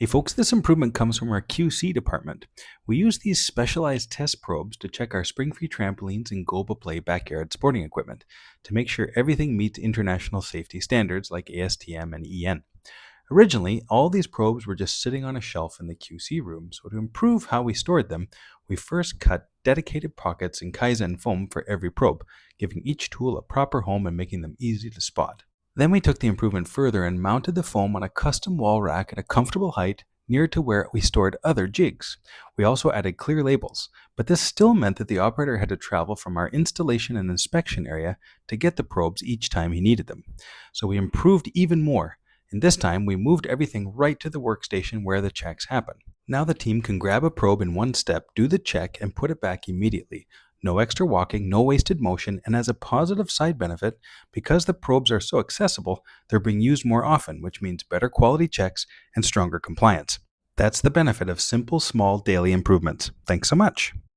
Hey folks, this improvement comes from our QC department. We use these specialized test probes to check our spring-free trampolines and Goba Play backyard sporting equipment to make sure everything meets international safety standards like ASTM and EN. Originally, all these probes were just sitting on a shelf in the QC room, so to improve how we stored them, we first cut dedicated pockets in Kaizen foam for every probe, giving each tool a proper home and making them easy to spot. Then we took the improvement further and mounted the foam on a custom wall rack at a comfortable height near to where we stored other jigs. We also added clear labels, but this still meant that the operator had to travel from our installation and inspection area to get the probes each time he needed them. So we improved even more, and this time we moved everything right to the workstation where the checks happen. Now the team can grab a probe in one step, do the check, and put it back immediately. No extra walking, no wasted motion, and as a positive side benefit, because the probes are so accessible, they're being used more often, which means better quality checks and stronger compliance. That's the benefit of simple, small daily improvements. Thanks so much.